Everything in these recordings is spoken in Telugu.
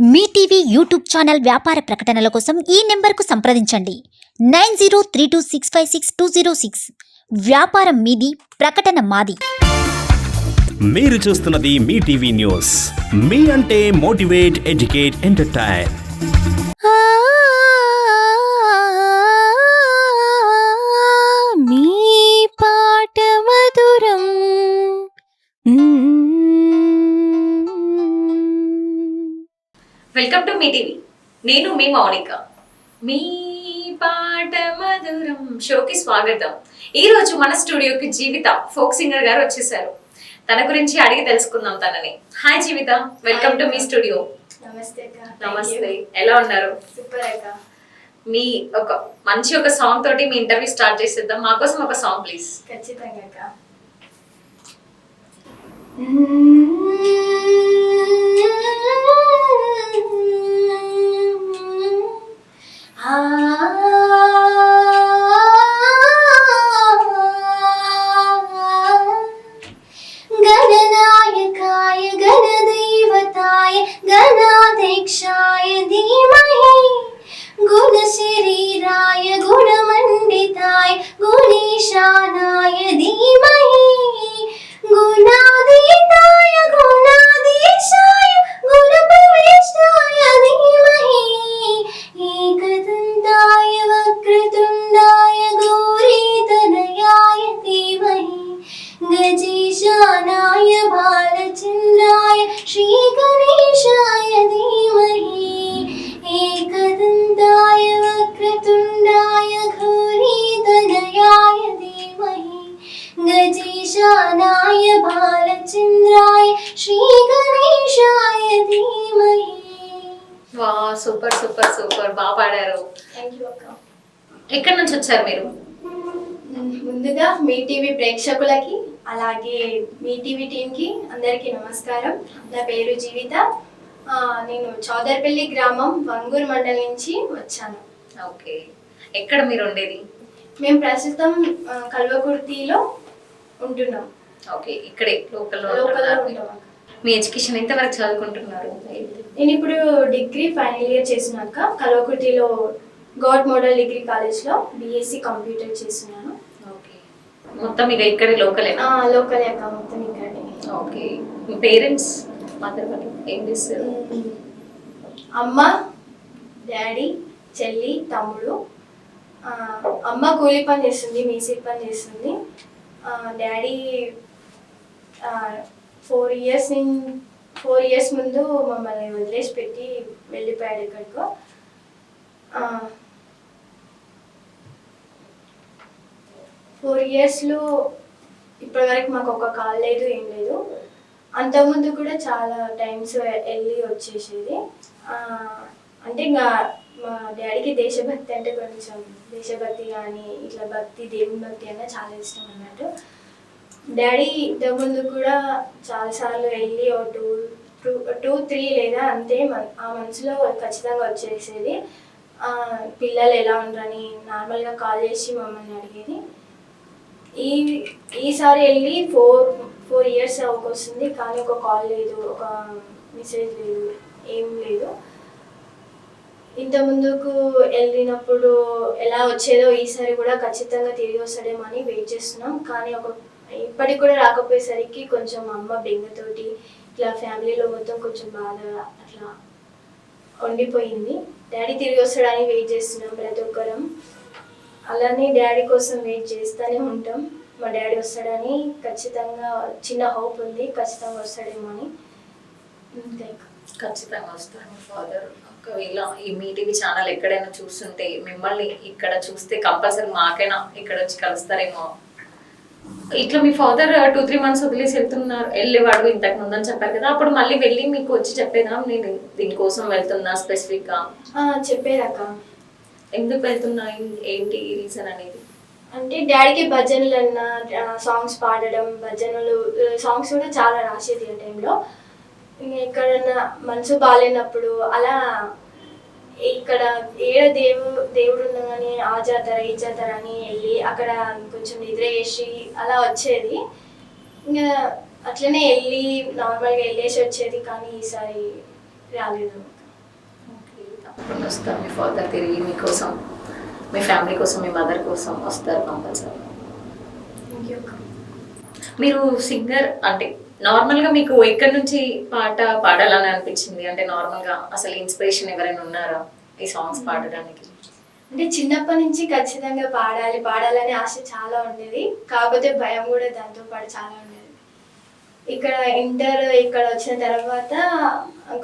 మీ టీవీ యూట్యూబ్ ఛానల్ వ్యాపార ప్రకటనల కోసం ఈ నెంబర్కు సంప్రదించండి 9032656206. వ్యాపారం మీది, ప్రకటన మాది. మీరు చూస్తున్నది మీ టీవీ న్యూస్. మీ అంటే మోటివేట్, ఎడ్యుకేట్, ఎంటర్టైన్. మీ పాట మధురం. Welcome to me TV. నేను మీ మౌనిక. మీ పాట మధురం షోకి స్వాగతం. ఈ రోజు మన స్టూడియోకి జీవిత ఫోక్ సింగర్ గారు వచ్చేసారు. తన గురించి అడిగి తెలుసుకుందాం తనని. Hi Jeevitha, welcome to me studio. నమస్తే అక్క. నమస్తే, ఎలా ఉన్నారు? సూపర్ అక్క. మీ ఒక మంచి సాంగ్ తోటి మీ ఇంటర్వ్యూ స్టార్ట్ చేసేద్దాం. మా కోసం ఒక సాంగ్ ప్లీజ్. ఖచ్చితంగా అక్క. गणनायकाय गणदैवताय गणाध्यक्षाय धीमहि गुणशरीराय गुणमण्डिताय गुणीशानाय धीमहि गुणातीताय गुणाधीशाय गुणप्रविष्टाय धीमहि एकदन्ताय वक्रतुण्डाय गौरीतनयाय धीमहि गजेशानाय बालचन्द्राय श्रीगणेशाय धीमहि एकदन्ताय वक्रतुण्डाय गौरीतनयाय धीमहि गजेशानाय बालचन्द्राय श्रीगणेशाय धीमहि. వా, సూపర్ సూపర్ సూపర్, బాగా పాడారు. థ్యాంక్ యూ అక్క. ఎక్కడి నుంచి వచ్చారు మీరు? ముందుగా మీ టీవీ ప్రేక్షకులకి, అలాగే మీ టీవీ టీంకి అందరికీ నమస్కారం. నా పేరు జీవిత. నేను చౌదర్పల్లి గ్రామం, వంగూరు మండలం నుంచి వచ్చాను. ఓకే, ఎక్కడ మీరు ఉండేది? మేము ప్రస్తుతం కల్వకుర్తిలో ఉంటున్నాం. ఓకే, ఇక్కడే లోకల్లో లోకల్లో ఉంటున్నారు. ఉంటాం. మీ ఎడ్యుకేషన్ ఎంత వరకు చదువుకుంటున్నారు? నేను ఇప్పుడు డిగ్రీ ఫైనల్ ఇయర్ చేసినాక కల్వకుర్తిలో గౌడ్ మోడల్ డిగ్రీ కాలేజ్లో బీఎస్సీ కంప్యూటర్ చేస్తున్నాను. ఓకే, మొత్తం ఇక ఇక్కడే లోకలేనా? లోకల్ అక్క, మొత్తం ఇక్కడే. ఓకే, మీ పేరెంట్స్ మదర్ వాళ్ళు ఏం చేస్తారు? అమ్మ, డాడీ, చెల్లి, తమ్ముడు. అమ్మ కూలీ పని చేస్తుంది, మేస్త్రి పని చేస్తుంది. డాడీ 4 ఇయర్స్ ముందు మమ్మల్ని వదిలేసి పెట్టి వెళ్ళిపోయాడు ఎక్కడికో. 4 ఇయర్స్లో ఇప్పటివరకు మాకు ఒక కాల్ లేదు, ఏం లేదు. అంతకుముందు కూడా చాలా టైమ్స్ వెళ్ళి వచ్చేసేది. అంటే ఇంకా మా డాడీకి దేశభక్తి అంటే కొంచెం, దేశభక్తి కానీ ఇట్లా భక్తి, దేవుని భక్తి అన్న చాలా ఇష్టం అన్నట్టు. డాడీ ఇంతకుముందు కూడా చాలాసార్లు వెళ్ళి 2-3 లేదా అంతే ఆ మనసులో ఖచ్చితంగా వచ్చేసేది. పిల్లలు ఎలా ఉండరని నార్మల్గా కాల్ చేసి మమ్మల్ని అడిగేది. ఈసారి వెళ్ళి 4 ఇయర్స్ వస్తుంది, కానీ ఒక కాల్ లేదు, ఒక మెసేజ్ లేదు, ఏం లేదు. ఇంత ముందుకు వెళ్ళినప్పుడు ఎలా వచ్చేదో ఈసారి కూడా ఖచ్చితంగా తిరిగి వస్తాడేమో అని వెయిట్ చేస్తున్నాం. కానీ ఇప్పటికి కూడా రాకపోయేసరికి కొంచెం అమ్మ బెంగతోటి ఇట్లా ఫ్యామిలీలో మొత్తం కొంచెం బాధ అట్లా ఉండిపోయింది. డాడీ తిరిగి వస్తాడని వెయిట్ చేస్తున్నాం ప్రతి ఒక్కరం. అలానే డాడీ కోసం వెయిట్ చేస్తూనే ఉంటాం. మా డాడీ వస్తాడని ఖచ్చితంగా చిన్న హోప్ ఉంది, ఖచ్చితంగా వస్తాడేమో అని. ఖచ్చితంగా వస్తాను ఫాదర్. ఒకవేళ ఈ మీ టీవీ ఛానల్ ఎక్కడైనా చూస్తుంటే మిమ్మల్ని ఇక్కడ చూస్తే కంపల్సరీ మాకైనా ఇక్కడ వచ్చి కలుస్తారేమో. ఇట్లా మీ ఫాదర్ 2-3 మంత్స్ వదిలేసి వెళ్ళేవాడు ఇంతకు ముందు అని చెప్పారు కదా, అప్పుడు మళ్ళీ వెళ్ళి మీకు వచ్చి చెప్పేదా నేను దీనికోసం వెళ్తున్నా స్పెసిఫిక్ గా? చెప్పేదాకా. ఎందుకు వెళ్తున్నా, ఏంటి రీజన్ అనేది? అంటే డాడీకి భజనలు అన్నా, సాంగ్స్ పాడడం, భజనలు సాంగ్స్ కూడా చాలా రాసేది ఆ టైంలో. ఎక్కడన్నా మనసు బాగాలేనప్పుడు అలా ఇక్కడ దేవుడు ఉన్నా కానీ ఆ జాతర ఈ జాతర అని వెళ్ళి అక్కడ కొంచెం నిద్ర చేసి అలా వచ్చేది. ఇంకా అట్లనే వెళ్ళి నార్మల్గా వెళ్ళేసి వచ్చేది, కానీ ఈసారి రాలేదు. తప్పకుండా వస్తారు మీ ఫాదర్ తిరిగి మీకోసం, మీ ఫ్యామిలీ కోసం, మీ మదర్ కోసం వస్తారు కంపల్సరీ. థ్యాంక్ యూ అక్క. మీరు సింగర్ అంటే నార్మల్గా మీకు ఎక్కడి నుంచి పాట పాడాలని అనిపించింది? అంటే నార్మల్గా అసలు ఇన్స్పిరేషన్ ఎవరైనా ఉన్నారా ఈ సాంగ్స్ పాడడానికి? అంటే చిన్నప్పటి నుంచి ఖచ్చితంగా పాడాలనే ఆశ చాలా ఉండేది, కాకపోతే భయం కూడా దాంతో పాటు చాలా ఉండేది. ఇక్కడ వచ్చిన తర్వాత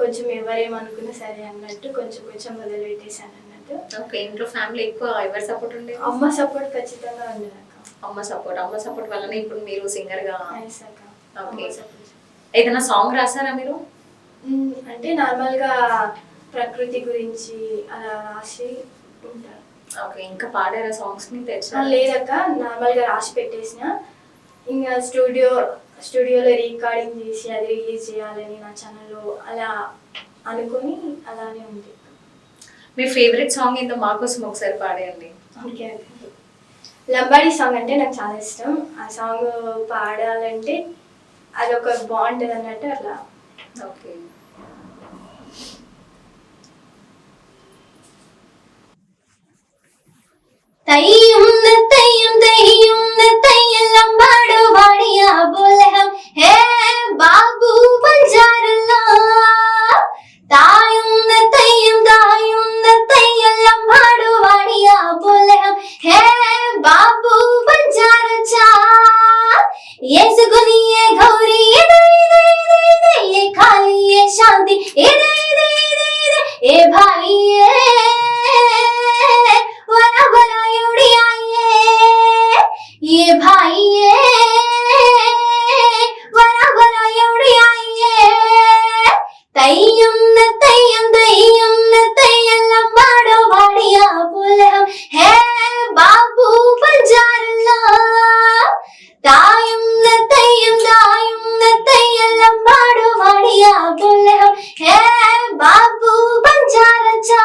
కొంచెం ఎవరేమనుకున్నా సరే అన్నట్టు కొంచెం మొదలు పెట్టేశాను అన్నట్టు. ఓకే, ఇంట్లో ఫ్యామిలీ ఎక్కువ ఎవరి సపోర్ట్ ఉండేది? అమ్మ సపోర్ట్ ఖచ్చితంగా ఉండేది అక్క. అమ్మ సపోర్ట్ వల్లనే ఇప్పుడు మీరు సింగర్గా. Nice అక్క. ఓకే, అమ్మ support. ఏదైనా సాంగ్ రాసారా మీరు? అంటే నార్మల్గా ప్రకృతి గురించి అలా రాసి ఉంటారు. ఓకే, ఇంకా పాడారా సాంగ్స్ ని తెచ్చా? లేదక్క, నార్మల్గా రాసి పెట్టేసిన. ఇంకా స్టూడియోలో రికార్డింగ్ చేసి అది రిలీజ్ చేయాలని నా ఛానల్లో అలా అనుకొని అలానే ఉంది. మీ ఫేవరెట్ సాంగ్ ఏంటో మాకోసం ఒకసారి పాడేయండి. ఓకే, లంబాడీ సాంగ్ అంటే నాకు చాలా ఇష్టం. ఆ సాంగ్ పాడాలంటే అది ఒక బాగుంటుంది అన్నట్టు అట్లా. ఓకే, लंबाड़ो वाड़िया बोले हम हे बाबू बंजारला तायुम लंबाड़ो वाड़िया बोले हम हे बाबू बंजारचा ये सुगुनी ये गौरी ये खाली ये शांति ये भाई वरा वरा उड़ी आइए ये भाई वरा वरा उड़ी आइए तैयम लंबाड़ो वाड़िया बोले हम है बाबू बंजारला तायुम लंबाड़ो वाड़िया बोले हम है बाबू बंजारचा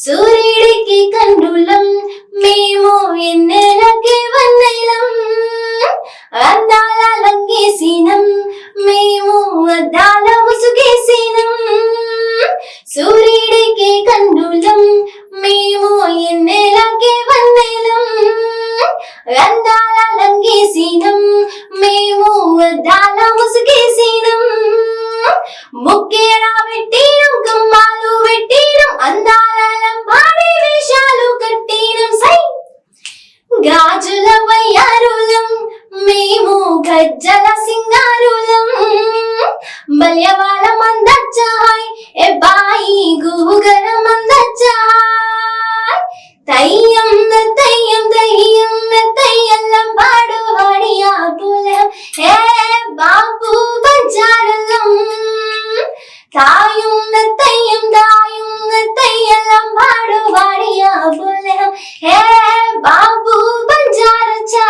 సూర్యుడికి కన్నులం మేము ఎన్నెలకి వన్నెలం అందాల లంగేసినం మేము అద్దాల ముసుగేసినం సూర్యుడికి కన్నులం మేము ఎన్నెలకి వన్నెలం అందాల లంగేసినం మేము అద్దాల ముసుగేసినం ముక్కేరా పెట్టినం కమ్మాలు పెట్టినం అందాల లంబాడి వేషాలు కట్టినం సై గాజుల వయ్యారులం మేము గజ్జల సింగారులం బల్యవాల మందచ్చాయ్ ఏ బాయి గూగర మందచ్చాయ్ తయ్యం లంబాడు వాడియా పులం ఏ బాబు బంజారలం तायुम लंबाड़ो वाड़िया बोले हम हे बाबू बंजारचा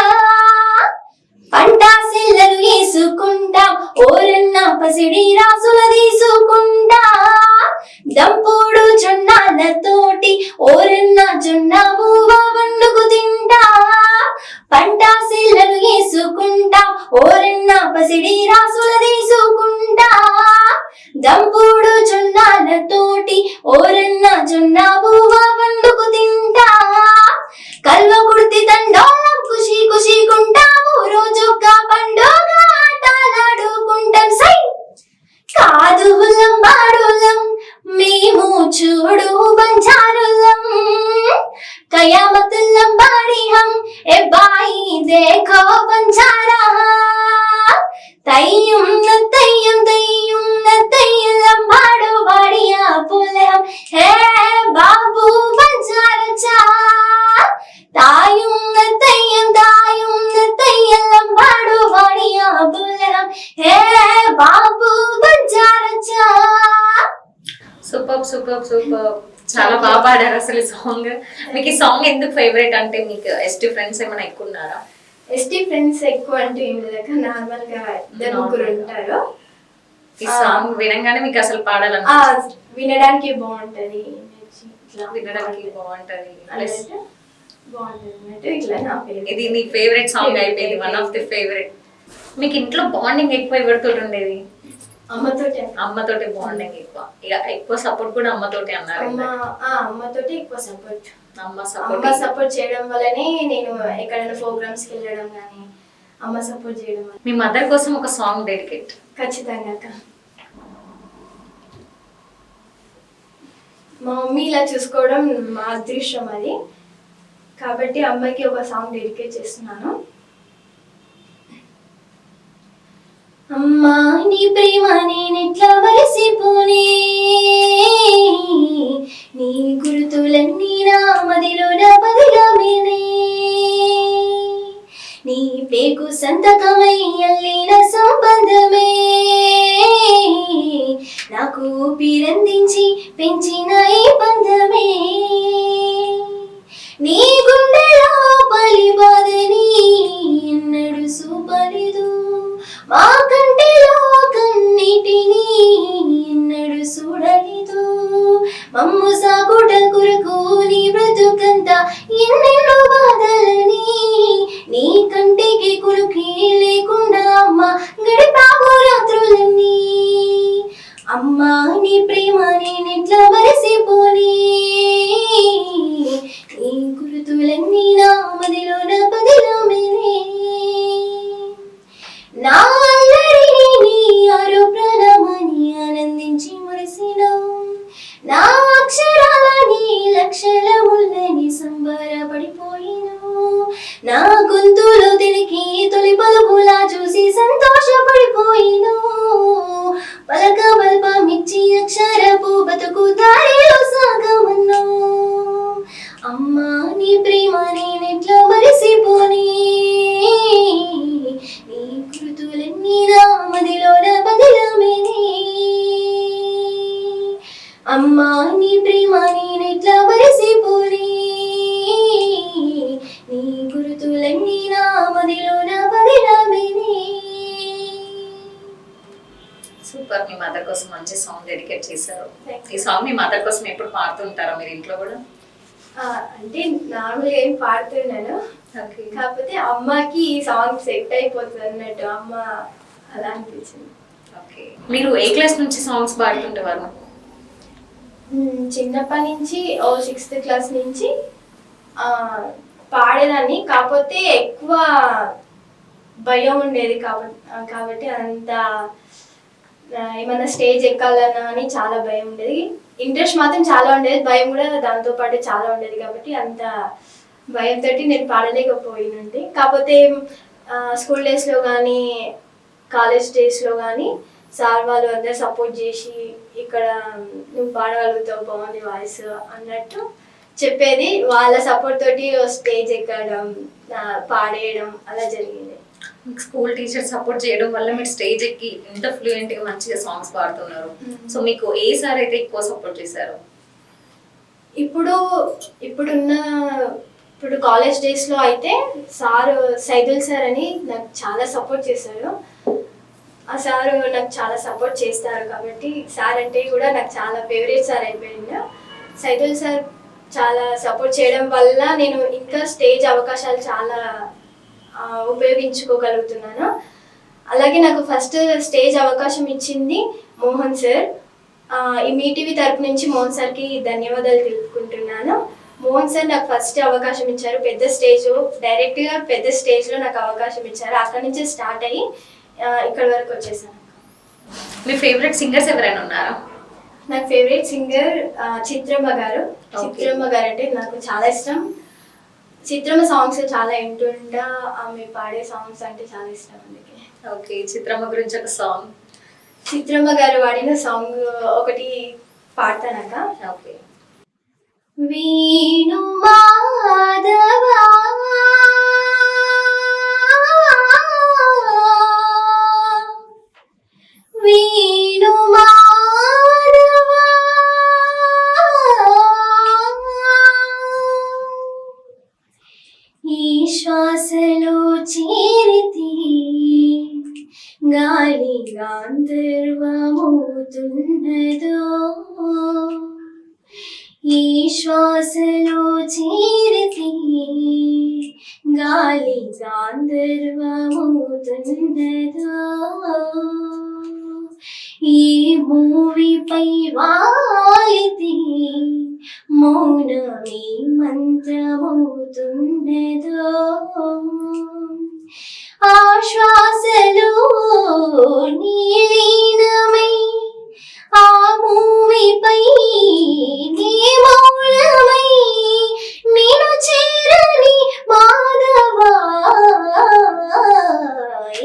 పంటా సిల్లలు వేసుకుంటాం ఓరన్న పసిడి రాసుల తీసుకుంటా దంపుడు జొన్నాలతోటి ఓరన్న జొన్న బువ్వ వండుకు తింటా పంటా సిల్లలు వేసుకుంటాం ఓరన్న పసిడి రాసుల తీసుకుంటా దంపుడు జొన్నాలతోటి ఓరన్న జొన్న బువ్వ వండుకు తింటా కల్వ కుర్తి తండోలం ఖుషి ఖుషికుంటాము రోజొక్క పండుగ ఆటలాడుకుంటాం సై కాదు లంబాడులం మేము చూడు బంజారులం కయామత్ లంబాడి హం ఏ బాయి देखो బంజారా తయ్యం లంబాడు వాడియా बोले हम हे बाबू बंजारचा तायुम लंबाड़ो वाड़िया बोले हम हे बाबू बंजारचा. సూపర్ చాలా బాగా పాడారు అసలు ఈ సాంగ్. మీకు ఈ సాంగ్ ఎందుకు ఫేవరెట్ అంటే మీకు ఎస్టీ ఫ్రెండ్స్ ఏమైనా ఎక్కువ ఉన్నారా? ఎస్టీ ఫ్రెండ్స్ ఎక్కువ అంటే ఏం లేదు, నార్మల్ గా ఇద్దరు ముగ్గురు ఉంటారు. ఈ సాంగ్ వినగానే మీకు అసలు పాడాలని వినడానికి బాగుంటది, వినడానికి బాగుంటది, బాగుంటది ఇట్లా నా ఫేవరెట్. ఇది నీ ఫేవరెట్ సాంగ్ అయిపోయింది, వన్ ఆఫ్ ది ఫేవరెట్. మీకు ఇంట్లో బాండింగ్ ఎక్కువ ఎవరితో ఉండేది? అమ్మతోటి అమ్మతోటి బాండింగ్ ఎక్కువ, ఇక ఎక్కువ సపోర్ట్ కూడా అమ్మతోటి అన్నారు. అమ్మతోటి ఎక్కువ సపోర్ట్. అమ్మ అమ్మ సపోర్ట్ చేయడం వల్లనే నేను ఎక్కడైనా ప్రోగ్రామ్స్కి వెళ్ళడం కానీ అమ్మ సపోర్ట్ చేయడం వల్ల. మీ మదర్ కోసం ఒక సాంగ్ డెడికేట్. ఖచ్చితంగా అక్క. మా మమ్మీ ఇలా చూసుకోవడం మా అదృష్టం అది, కాబట్టి అమ్మకి ఒక సాంగ్ డెడికేట్ చేస్తున్నాను. అమ్మా నీ ప్రేమ నేనెట్లా వలసిపోనే, నీ గుర్తులన్నీ నా మదిలో నా పదిలమేనే, నీ పేగు సంతకమై అల్లిన సంబంధమే, నాకు ఊపిరందించి పెంచిన ఈ బంధమే, నీ గుండెలో పలి బాధని ఎన్నడు చూపలేదు, మా కంటిలో కన్నిటిని ఎన్నడు చూడలేదు, మమ్ము సాగుట కొరకు నీ బ్రతుకంత ఎన్నెన్నో బాధలని, నీ కంటికి కునుకి లేకుండా అమ్మ గడిపావు రాత్రులన్నీ, అమ్మా నీ ప్రేమ నేనెట్లా మరసిపోనీ, నీ గుర్తులన్నీ నా మదిలో నా పదిలమేనే, నా అల్లరిని నీ ఆరోపణమని ఆనందించి మురిసినావు, నా అక్షరాలని లక్షల ముళ్ళని సంబరపడిపోయినావు, నా గొంతులో తిరిగి తొలి పలుకులా చూసి సంతోషపడిపోయినావు, పలక బల్పమిచ్చి అక్షరపు బతుకు దారిలో సాగమన్నావు, అమ్మా నీ ప్రేమ నేనెట్లా మరిసిపోనీ, నీ గుర్తులన్నీ నా మదిలో నా బదిలమేనే, అమ్మా నీ ప్రేమ నేనెట్లా మరిసిపోనీ, నీ గుర్తులన్నీ నా మదిలో నా బదిలమేనే. సూపర్. మీ మదర్ కోసం మంచి సాంగ్ డెడికేట్ చేశారు. ఈ సాంగ్ మీ మదర్ కోసం ఎప్పుడు పాడుతుంటారా మీరు ఇంట్లో కూడా? అంటే నార్మల్గా ఏం పాడుతున్నాను, కాకపోతే అమ్మకి ఈ సాంగ్ సెట్ అయిపోతుంది అన్నట్టు అమ్మ అలా అనిపించింది. ఓకే. మీరు ఏ క్లాస్ నుంచి సాంగ్స్ పాడుతుంటేవారు? చిన్నప్పటి నుంచి 6th క్లాస్ నుంచి పాడేదాన్ని, కాకపోతే ఎక్కువ భయం ఉండేది కాబట్టి అంత ఏమన్నా స్టేజ్ ఎక్కాలన్నా అని చాలా భయం ఉండేది. ఇంట్రెస్ట్ మాత్రం చాలా ఉండేది, భయం కూడా దాంతో పాటు చాలా ఉండేది, కాబట్టి అంత భయంతో నేను పాడలేకపోయినండి. కాకపోతే స్కూల్ డేస్లో కానీ కాలేజ్ డేస్లో కానీ సార్ వాళ్ళు అందరు సపోర్ట్ చేసి ఇక్కడ నువ్వు పాడగలుగుతావు, బాగుంది వాయిస్ అన్నట్టు చెప్పేది. వాళ్ళ సపోర్ట్ తోటి స్టేజ్ ఎక్కడం పాడేయడం అలా జరిగింది. స్కూల్ టీచర్ సపోర్ట్ చేయడం వల్ల మీరు స్టేజ్ ఎక్కి ఇంత ఫ్లూయెంట్ గా మంచిగా సాంగ్స్ పాడుతున్నారు. సో మీకు ఏ సార్ అయితే ఎక్కువ సపోర్ట్ చేశారు? ఇప్పుడు కాలేజ్ డేస్లో అయితే సైదుల్ సార్ అని నాకు చాలా సపోర్ట్ చేశారు. ఆ సార్ నాకు చాలా సపోర్ట్ చేస్తారు కాబట్టి సార్ అంటే కూడా నాకు చాలా ఫేవరెట్ సార్ అయిపోయింది. సైదుల్ సార్ చాలా సపోర్ట్ చేయడం వల్ల నేను ఇంకా స్టేజ్ అవకాశాలు చాలా ఉపయోగించుకోగలుగుతున్నాను. అలాగే నాకు ఫస్ట్ స్టేజ్ అవకాశం ఇచ్చింది మోహన్ సార్. ఈ మీటీవీ తరపు నుంచి మోహన్ సార్కి ధన్యవాదాలు తెలుపుకుంటున్నాను. మోహన్ సార్ నాకు ఫస్ట్ అవకాశం ఇచ్చారు, డైరెక్ట్గా పెద్ద స్టేజ్లో నాకు అవకాశం ఇచ్చారు. అక్కడి నుంచి స్టార్ట్ అయ్యి ఇక్కడ వరకు వచ్చేసాను. మీ ఫేవరెట్ సింగర్స్ ఎవరైనా ఉన్నారా? నాకు ఫేవరెట్ సింగర్ చిత్రమ్మ గారు. చిత్రమ్మ గారు అంటే నాకు చాలా ఇష్టం. చిత్రమ్మ సాంగ్స్ చాలా వింటుంటా, ఆమె పాడే సాంగ్స్ అంటే చాలా ఇష్టం అందుకే. ఓకే. చిత్రమ్మ గురించి ఒక సాంగ్. చిత్రమ్మ గారు పాడిన సాంగ్ ఒకటి పాడతానక. ఓకే. వీణు మాధవా వీణు మాధవా ఈ శ్వాసలో చేరితే గాలి గాంధర్వమవుతున్నదో, ఈ శ్వాసలో చేరితే గాలి గాంధర్వమవుతున్నదో, ఈ భూమిపై వాలితే మౌనమే మంత్రమవుతున్నదో ఆశ్వాసలో నీలీనమై ఆ భూమిపై నీ మౌనమై నేను చేరని మాధవా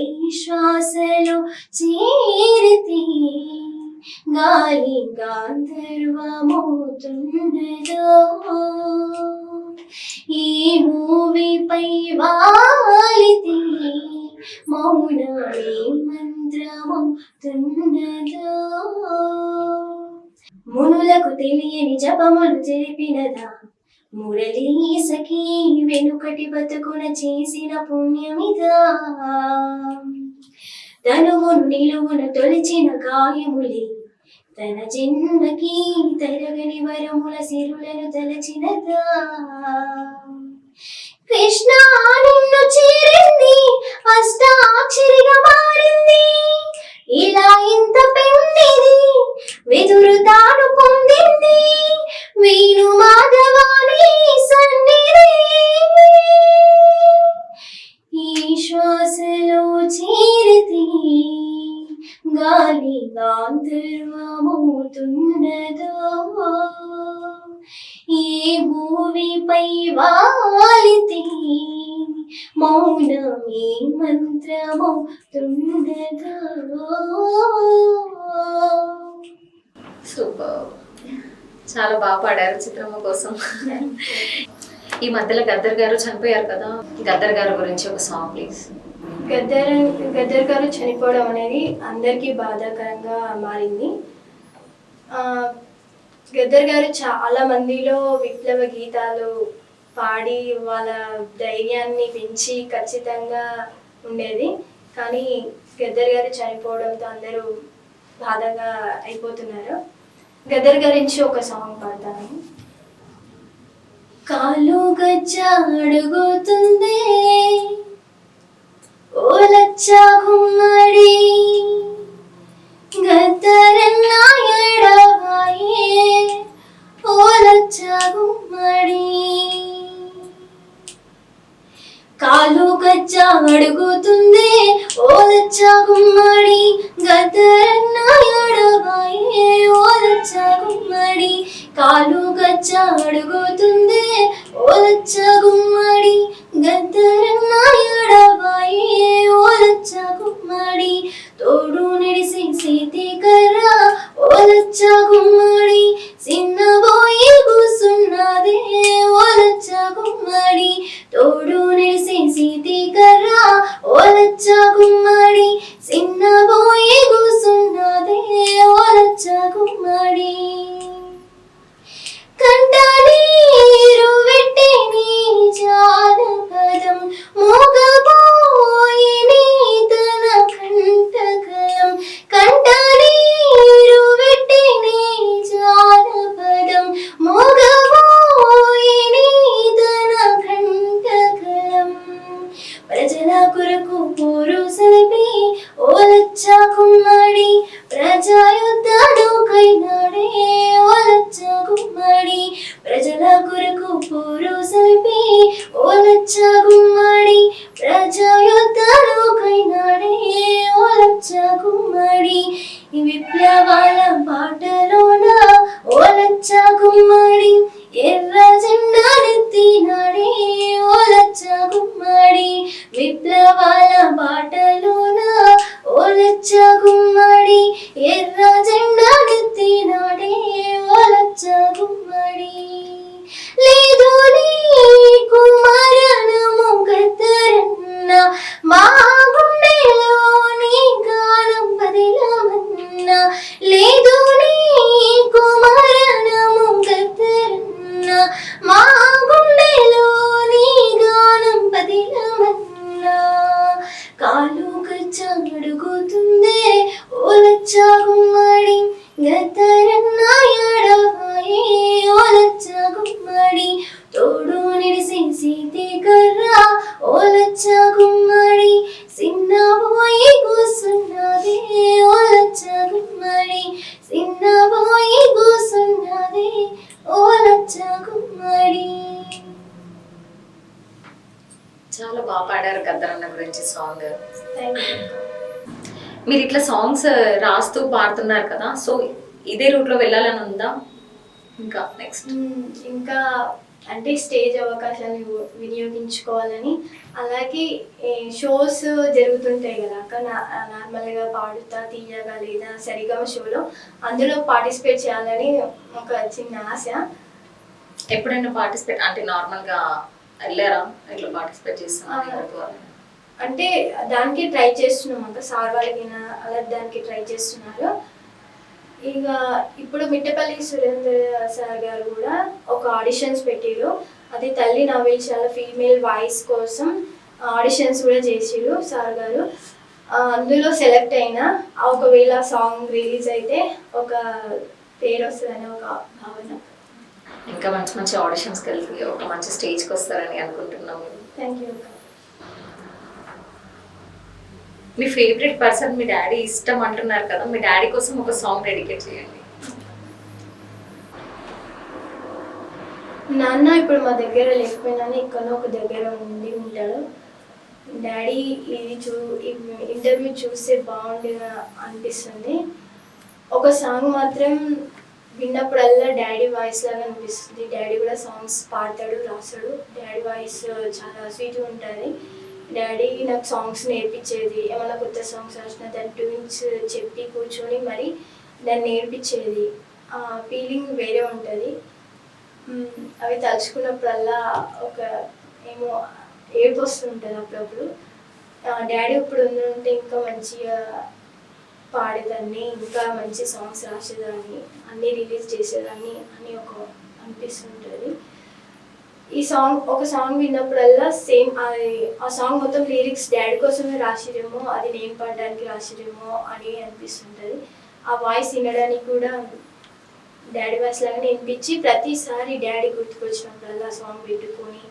ఈ శ్వాసలో చేరితే గాలి గాంధర్వమవుతున్నదో ఈ భూమిపై వాలితే మౌనమే మంత్రమవుతున్నదో మునులకు తెలియని జపములు జరిపినదా మురళీ సఖీ వెనుకటి బతుకున చేసిన పుణ్యమిదా తనువును నిలువును తొలిచిన గాయములే తన జన్మకి తరగని వరముల సిరులను తలచినదా కృష్ణ నిన్ను చేరింది అష్టాక్షరిగా మారింది ఇలా ఇంత పెండిది వెదురు తాను పొందింది వీణు మాధవాని సన్నిధి ఈ శ్వాసలో చేరితే గాలి గాంధర్వమవుతున్నదో ఈ భూమిపై వాలితే మౌనమే మంత్రమవుతున్నదో సూపర్, చాలా బాగా పాడారు చిత్రమ్మ కోసం. ఈ మధ్యలో గద్దర్ గారు చనిపోయారు కదా, గద్దర్ గారి గురించి ఒక సాంగ్ ప్లీజ్. గద్దర్ గారు చనిపోవడం అనేది అందరికీ బాధాకరంగా మారింది. గద్దర్ గారు చాలా మందిలో విప్లవ గీతాలు పాడి వాళ్ళ ధైర్యాన్ని పెంచి ఖచ్చితంగా ఉండేది. కానీ గద్దర్ గారు చనిపోవడంతో అందరూ బాధగా అయిపోతున్నారు. గద్దర్ గురించి ఒక సాంగ్ పాడతాను. కాలు గజ్జ అడుగుతుంది ఓ లచ్చ గుమ్మడి గద్దరన్న ఎడవాయే ఓ లచ్చ గుమ్మడి కాలు గజ్జ అడుగుతుంది ఓ లచ్చ గుమ్మడి గద్దరన్న ఎడవాయే ఓ లచ్చ గుమ్మడి కాలు గజ్జ అడుగుతుంది ఓ లచ్చ గుమ్మడి గద్దరన్న ఎడవాయే ఓ లచ్చ గుమ్మడి తోడు నడిసి సీతి కర్ర ఓ లచ్చ గుమ్మడి చిన్నబోయి కూసున్నదే ఓ లచ్చ గుమ్మడి తోడు నడిసి సీతి కర్ర ఓ లచ్చ గుమ్మడి చిన్నబోయి కూసున్నదే ఓ లచ్చ గుమ్మడి కంట నీరు వెట్టి నీ జానపదం మోగబోయి నీ తన కంటకలం కంట నీరు వెట్టి నీ జానపదం మోగబోయి నీ తన కంటకలం ప్రజల కొరకు పోరు సలిపి ఓ లచ్చ గుమ్మడి ప్రజాయుద్ధాలు కైనాడే ఓ లచ్చ గుమ్మడి ప్రజల కొరకు పోరు సలిపి ఓ లచ్చ గుమ్మడి ప్రజాయుద్ధాలు కైనాడే ఓ లచ్చ గుమ్మడి విప్లవాల బాటలోన ఓ లచ్చ గుమ్మడి ఎర్ర జెండా నెత్తినాడే ఓ లచ్చ గుమ్మడి విప్లవాల బాటలోన ఓ లచ్చ గుమ్మడి ఎర్ర జెండా నెత్తినాడే ఓ లచ్చ గుమ్మడి లేదు నీకు మరణము పాడారు గద్దరన్న గురించి సాంగ్. Thank you. మీరు ఇట్లా సాంగ్స్ రాస్తూ పాడుతున్నారు కదా, సో ఇదే రూట్లో వెళ్ళాలని ఉందా ఇంకా నెక్స్ట్? ఇంకా అంటే స్టేజ్ అవకాశాలు వినియోగించుకోవాలని, అలాగే షోస్ జరుగుతుంటాయి కదా అక్క, నార్మల్గా పాడుతా తీయగా లేదా సరిగమ షోలో, అందులో పార్టిసిపేట్ చేయాలని ఒక చిన్న ఆశ. ఎప్పుడైనా పార్టిసిపేట్ అంటే నార్మల్గా వెళ్ళారా, ఇట్లా పార్టిసిపేట్ చేస్తున్నా? అంటే దానికి ట్రై చేస్తున్నాం అక్క, సార్ వాళ్ళకి అలా దానికి ట్రై చేస్తున్నారు. ఇక ఇప్పుడు మిట్టపల్లి సురేంద్ర సార్ గారు కూడా ఒక ఆడిషన్స్ పెట్టారు, అది తల్లి నవ్వించాల ఫీమేల్ వాయిస్ కోసం ఆడిషన్స్ కూడా చేసిరు సార్ గారు. అందులో సెలెక్ట్ అయినా ఒకవేళ సాంగ్ రిలీజ్ అయితే ఒక పేరు వస్తుందని ఒక భావన. ఇంకా మంచి మంచి ఆడిషన్స్కి వెళ్తే ఒక మంచి స్టేజ్కి వస్తారని అనుకుంటున్నాము. Thank you. Me favourite person me daddy ఇష్టం అంటున్నారు కదా, మీ డాడీ కోసం ఒక సాంగ్ డెడికేట్ చేయండి. నాన్న ఇప్పుడు మా దగ్గర లేకపోయినా ఎక్కడో ఒక దగ్గర ఉండి ఉంటాడు. డాడీ ఈ ఇంటర్వ్యూ చూస్తే బాగుండేది అనిపిస్తుంది. ఒక సాంగ్ మాత్రం విన్నప్పుడల్లా డాడీ వాయిస్ లాగా అనిపిస్తుంది. డాడీ కూడా సాంగ్స్ పాడతాడు, రాస్తాడు. డాడీ వాయిస్ చాలా స్వీట్గా ఉంటుంది. డాడీ నాకు సాంగ్స్ నేర్పించేది, ఏమైనా కొత్త సాంగ్స్ రాసిన దాని ట్యూన్స్ చెప్పి కూర్చొని మరి దాన్ని నేర్పించేది. ఆ ఫీలింగ్ వేరే ఉంటుంది. అవి తలుచుకున్నప్పుడల్లా ఒక ఏమో ఏడుపు వస్తుంటుంది అప్పుడప్పుడు. డాడీ ఇప్పుడు ఉంటే ఇంకా మంచిగా పాడేదాన్ని, ఇంకా మంచి సాంగ్స్ రాసేదాన్ని, అన్నీ రిలీజ్ చేసేదాన్ని అని ఒక అనిపిస్తుంటుంది. ఒక సాంగ్ విన్నప్పుడల్లా సేమ్ ఆ సాంగ్ మొత్తం లిరిక్స్ డాడీ కోసమే రాసిరేమో, అది నేను పాడడానికి రాసిరేమో అని అనిపిస్తుంటుంది. ఆ వాయిస్ వినడానికి కూడా డాడీ వాయిస్ లాగానే వినిపించి ప్రతిసారి డాడీ గుర్తుకొచ్చినప్పుడల్లా సాంగ్ పెట్టుకొని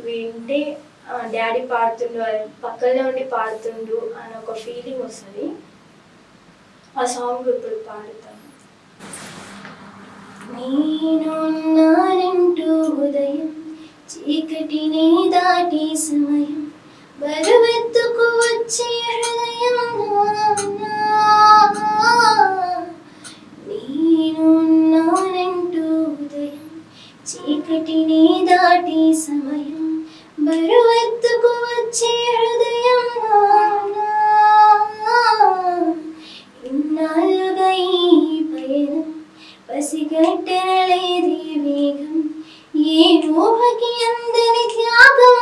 వింటే డాడీ పాడుతుండు, పక్కనే ఉండి పాడుతుండు అని ఒక ఫీలింగ్ వస్తుంది. ఆ సాంగ్ ఇప్పుడు పాడుతాను. నేనున్నానంటూ ఉదయం చీకటిని దాటి సమయం బరువెత్తుకు వచ్చే హృదయం, నేనున్నానంటూ ఉదయం చీకటిని దాటి సమయం బరువెత్తుకు వచ్చే హృదయం, ఇన్నాళ్ళుగా ఈ పయనం పసిగట్టలేది వేగం, ఏ ఊహకి అందని త్యాగం,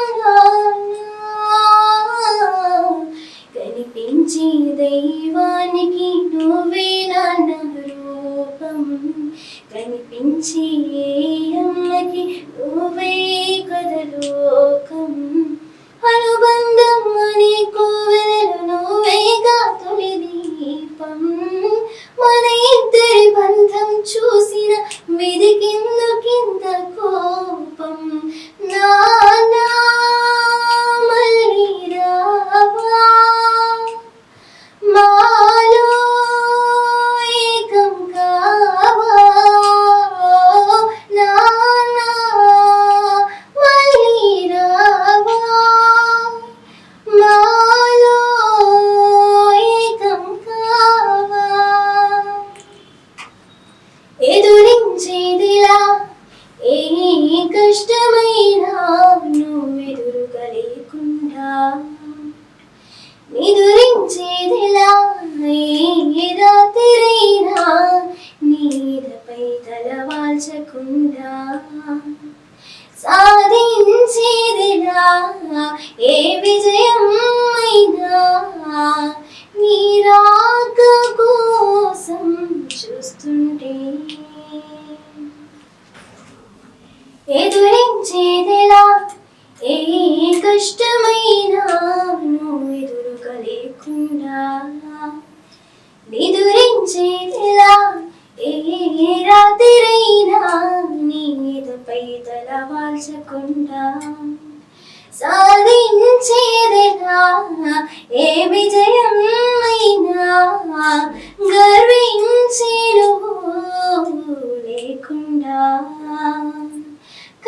కనిపించే దైవానికి నువ్వే నాన్న రూపం, కనిపించే అమ్మకి నువ్వే కదలోకం, అనుబంధం అనే కోవెలలో నువ్వేగా తొలి దీపం, మన ఇద్దరి బంధం చూసిన విధికిందుకింత కోపం, నానా మళ్ళీ రావా మాలో ఏకం కావా, నానా మళ్ళీ రావా మాలో ఏకం కావా, ఎదురించేదిలా ఏ కష్టమైనా నువ్వెదురుగా లేకుండా, నిదురించేదిలా ఏ రాత్రైనా నీదపై తలవాల్చకుండా, సాధించేదిలా ఏ విజయం అయినా నీ రాక కోసం చూస్తుంటే, ఎదురించేదిలా ఏ కష్టమైనా నువ్వెదురుగా లేకుండా, నిదురించేదిలా ఏ రాత్రైనా నీదపై తలవాల్చకుండా, సాధించేదిలా ఏ విజయం అయినా గర్వించే నువ్వు లేకుండా,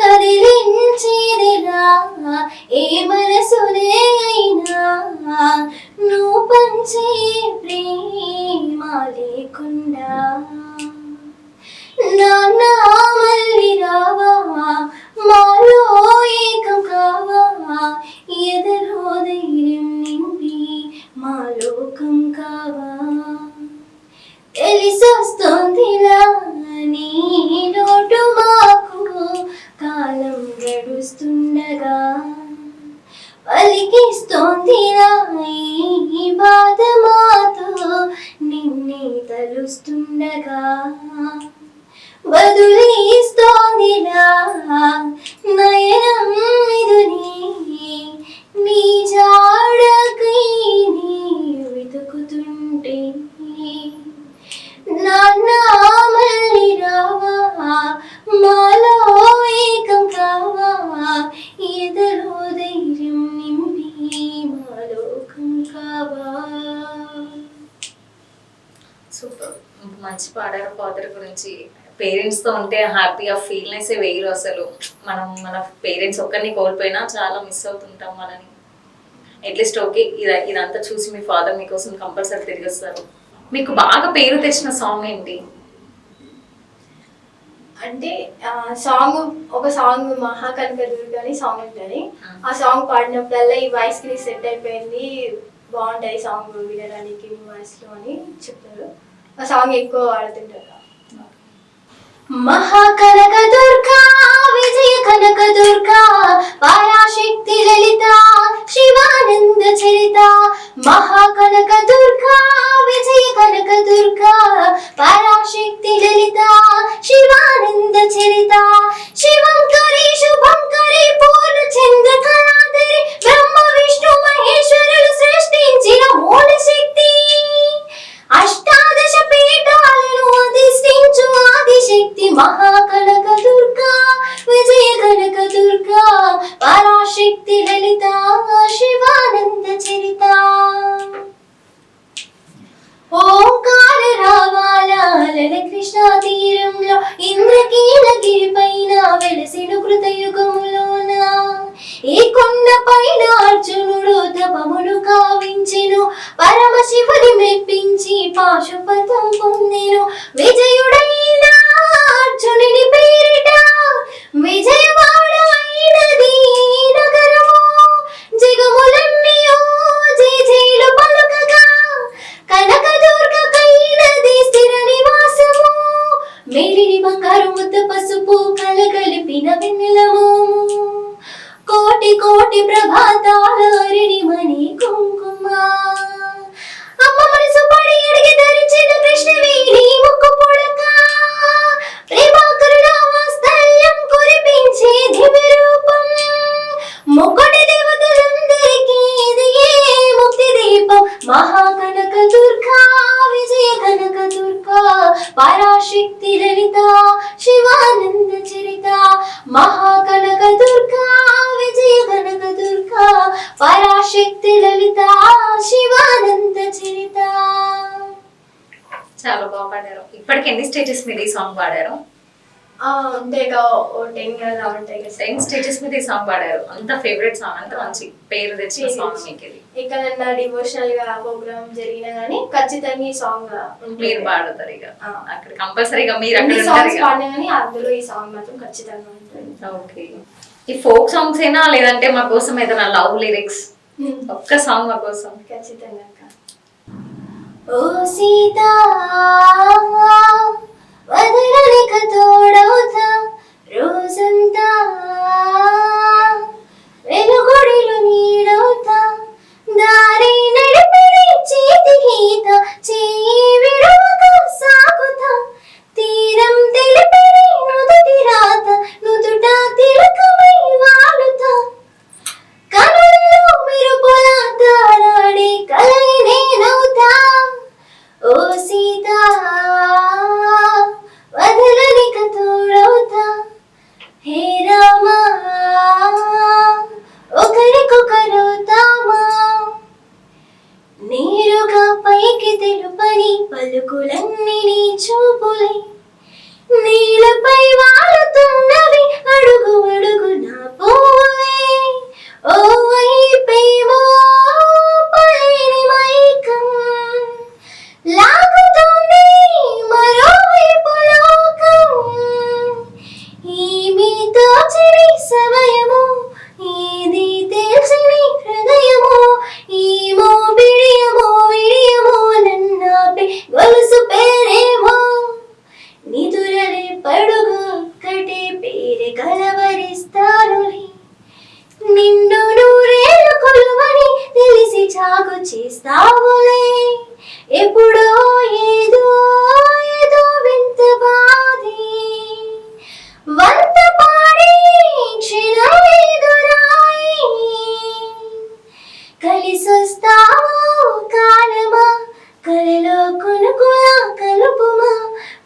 కదిలించేదిరా ఏ మనసునే అయినా నువ్వు పంచే ప్రేమ లేకుండా నాన్న మళ్ళీ రావా మాలో ఏకం కావా ఎదలో ధైర్యం నింపి మా లోకం కావా తెలిసొస్తోందిలా నీ లోటు మాకు కాలం గడుస్తుండగా పలికిస్తోందిలా ఈ బాధ మాతో నిన్నే తలుస్తుండగా వదిలిస్తోందిలా నయనం ఇదుని నీ జాడకై నీ వెతుకుతుంటే నాన్న మళ్ళీ రావా మాలో ఏకం కావా ఎదలో ధైర్యం నింపి మా లోకం కావా. సూపర్, మంచి పాడారు ఫాదర్ గురించి. పేరెంట్స్ తో ఉంటే హ్యాపీగా ఫీల్నెస్ వేరు అసలు. మనం మన పేరెంట్స్ ఒక్కరిని కోల్పోయినా చాలా మిస్ అవుతుంటాం వాళ్ళని. అట్లీస్ట్ ఓకే ఇదంతా చూసి మీ ఫాదర్ మీకోసం కంపల్సరీ తిరిగి వస్తారు. మీకు బాగా పేరు తెచ్చిన సాంగ్ ఏంటి? అంటే ఒక సాంగ్ మహాకనకదుర్గ అని సాంగ్ ఉంటుంది. ఆ సాంగ్ పాడినప్పుడల్లా ఈ వాయిస్ కి సెట్ అయిపోయింది, బాగుంటుంది సాంగ్ వినడానికి మీ వాయిస్ లో అని చెప్తారు. ఆ సాంగ్ ఎక్కువ వాడుతుంటారు. మహాకనకదుర్గా విజయ కనకదుర్గా పరాశక్తి లలిత శివానంద చరిత మహాకనకదుర్గా విజయ కనకదుర్గా పరాశక్తి లలిత శివానంద చరిత శివంకరి శుభంకరి పూర్ణ చంద్ర కళాధరి బ్రహ్మ విష్ణు మహేశ్వరులు సృష్టించిన మూల శక్తి అష్టాదశ పీఠాలను అధిష్ఠించు ఆదిశక్తి మహాకనకదుర్గా విజయ కనకదుర్గా పరాశక్తి లలిత శివానంద చరిత ఓంకార రావాల కృష్ణా తీరంలో ఇంద్రకీలగిరి పైన వెలసిను కృతయుగములోన ఈ కొండ పైన అర్జునుడు తపమును కావించెను పరమశివుని మెప్పించి పాశుపతం పొందెను విజయుడైన అర్జునుని పేరిట విజయవాడ అయినది నగరము జగములన్నీయో జయలు పలుకగా కనకదుర్గ కైనది స్థిర నివాసము మేలిని బంగారు ముద్ద పసుపు కలగలిపిన వెన్నెలము కోటి కోటి ప్రభాతాలరిని మణి కుంకుమ అమ్మ మనసు పడి అడిగి ధరించిన కృష్ణవేణి ముక్కు పొడక ప్రేమాకరుణ వాత్సల్యం కురిపించే దివ్య రూపం ముక్కుటి దేవతలందరికీ ఇది ఏ ముక్తి దీపం మహాకనకదుర్గా విజయ కనకదుర్గా పరాశక్తి లలిత శివానంద చరిత మహాకనకదుర్గా విజయ కనకదుర్గా పరాశక్తి లలిత శివానంద చరిత. చాలా బాగా పాడారు. ఇప్పటికి ఎన్ని స్టేజెస్ మీద ఈ సాంగ్ పాడారు? అంటే ఇక 10 అలా ఉంటాయి కదా. 10 స్టేజెస్ మీద ఈ సాంగ్ పాడారు. అంత ఫేవరెట్ సాంగ్, అంత మంచి పేరు తెచ్చిన సాంగ్ మీకు ఇది. ఎక్కడన్నా డివోషనల్ గా ప్రోగ్రామ్ జరిగినా గానీ ఖచ్చితంగా ఈ సాంగ్ మీరు పాడతారు ఇక అక్కడ కంపల్సరీగా మీరు అన్ని అక్కడ సాంగ్స్ పాడినా గానీ అందులో ఈ సాంగ్ మాత్రం ఖచ్చితంగా ఉంటుంది. ఓకే, ఈ ఫోక్ సాంగ్స్ అయినా లేదంటే మా కోసం ఏదైనా లవ్ లిరిక్స్ ఒక్క సాంగ్ మా కోసం. ఖచ్చితంగా ఓ సీతా వదలలేక తోడవుతా రోజంతా వెలుగుడిలో నీడవుతా దారి నడిపిడి చేతి గీత చేయి విడవక సాగుతా తీరం తెలిపిడి నుదుటి రాత నుదుట తిలకమై వాలుతా కనుల్లో మెరుపుల తారాడే కలై నేనవుతా ఓ సీతా వదల పడుగు ఒక్కటే పేరు కలవరిస్తారులే నిండు నూరేళ్ళు కొలువని తెలిసి చాకు చేస్తావులే ఎప్పుడో ఏదో ఏదో వింత బాధే వంత పాడి క్షణమేదురాయి కలిసొస్తావు కాలమా కలలో కొనుకులా కలుపుమా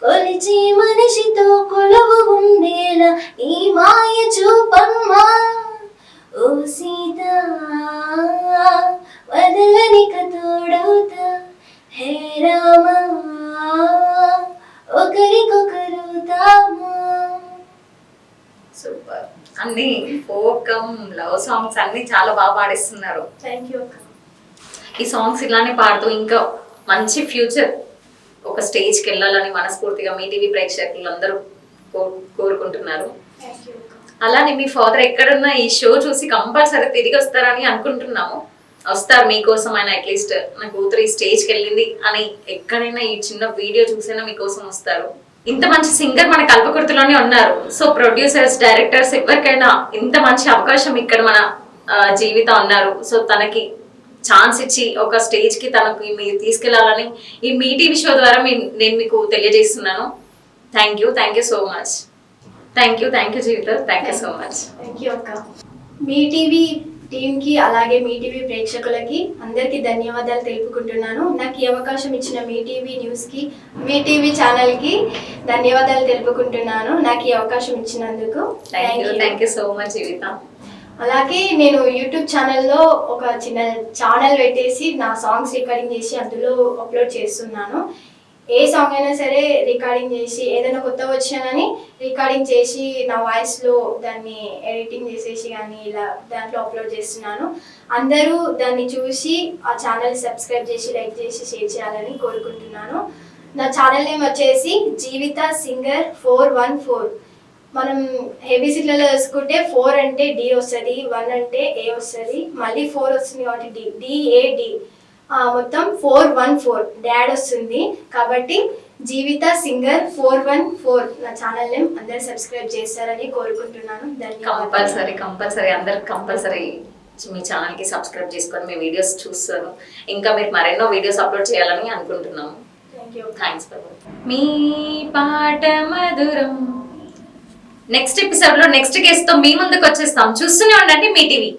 కొలిచి మనిషితో కొలువు ఉండేలా ఈ మాయ చూపమ్మా ఓ సీత వదలనిక తోడవుతా హే రామా ఒకరికొకరు తామా. సూపర్. అన్ని ఫోకమ్ లవ్ సాంగ్స్ అన్ని చాలా బాగా పాడిస్తున్నారు. థ్యాంక్ యూ అక్క. ఈ సాంగ్స్ ఇలానే పాడుతూ ఇంకా మంచి ఫ్యూచర్ ఒక స్టేజ్కి వెళ్ళాలని మనస్ఫూర్తిగా మీ టీవీ ప్రేక్షకులు అందరూ కోరుకుంటున్నారు. థ్యాంక్ యూ అక్క. అలానే మీ ఫాదర్ ఎక్కడున్నా ఈ షో చూసి కంపల్సరీ తిరిగి వస్తారని అనుకుంటున్నాము. వస్తారు మీకోసం ఆయన, అట్లీస్ట్ నా కూతురు ఈ స్టేజ్కి వెళ్ళింది అని ఎక్కడైనా ఈ చిన్న వీడియో చూసైనా మీకోసం వస్తారు. ఇంత మంచి సింగర్ మన కల్పకుర్తిలోనే ఉన్నారు. సో ప్రొడ్యూసర్స్, డైరెక్టర్స్ ఎవరికైనా ఇంత మంచి అవకాశం ఇక్కడ మన జీవితం ఉన్నారు. సో తనకి ఛాన్స్ ఇచ్చి ఒక స్టేజ్ కి తనకి మీరు తీసుకెళ్లాలని ఈ మీ టీవీ షో ద్వారా నేను మీకు తెలియజేస్తున్నాను. Thank you so much. Thank you Jeevitha. Thank you so much. Thank you అక్క. మీ టీవీ టీంకి అలాగే మీ టీవీ ప్రేక్షకులకి అందరికీ ధన్యవాదాలు తెలుపుకుంటున్నాను. నాకు ఈ అవకాశం ఇచ్చిన మీ టీవీ న్యూస్కి, మీ టీవీ ఛానల్కి ధన్యవాదాలు తెలుపుకుంటున్నాను నాకు ఈ అవకాశం ఇచ్చినందుకు. థ్యాంక్ యూ సో మచ్ జీవిత. అలాగే నేను యూట్యూబ్ ఛానల్లో ఒక చిన్న ఛానల్ పెట్టేసి నా సాంగ్స్ రికార్డింగ్ చేసి అందులో అప్లోడ్ చేస్తున్నాను. ఏ సాంగ్ అయినా సరే రికార్డింగ్ చేసి ఏదైనా కొత్త వచ్చినా కానీ రికార్డింగ్ చేసి నా వాయిస్లో దాన్ని ఎడిటింగ్ చేసేసి కానీ ఇలా దాంట్లో అప్లోడ్ చేస్తున్నాను. అందరూ దాన్ని చూసి ఆ ఛానల్ సబ్స్క్రైబ్ చేసి, లైక్ చేసి, షేర్ చేయాలని కోరుకుంటున్నాను. నా ఛానల్ నేమ్ వచ్చేసి జీవిత సింగర్ 414. మనం ఏబిసిడ్లలో వేసుకుంటే 4 అంటే డి వస్తుంది, 1 అంటే ఏ వస్తుంది, మళ్ళీ 4 వస్తుంది కాబట్టి DAD, మొత్తం 414 డాడ్ వస్తుంది. కాబట్టి జీవిత సింగర్ 414 నా ఛానల్ నేమ్ అందరు సబ్స్క్రైబ్ చేస్తారని కోరుకుంటున్నాను. ధన్యవాదాలు. కంపల్సరీ అందరు కంపల్సరీ మీ ఛానల్ కి సబ్స్క్రైబ్ చేసుకొని మీ వీడియోస్ చూస్తాను. ఇంకా మీరు మరెన్నో వీడియోస్ అప్లోడ్ చేయాలని అనుకుంటున్నాము. థ్యాంక్స్. మీ పాట మధురం. నెక్స్ట్ ఎపిసోడ్ లో నెక్స్ట్ గెస్ట్ తో మీ ముందుకు వచ్చేస్తాం. చూస్తూనే ఉండండి మీ టీవీ.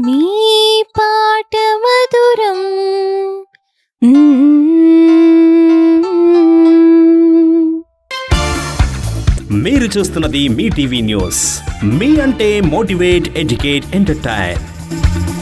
మీ పాట మధురం. మీరు చూస్తున్నది మీ టీవీ న్యూస్. మీ అంటే మోటివేట్, ఎడ్యుకేట్, ఎంటర్టైన్.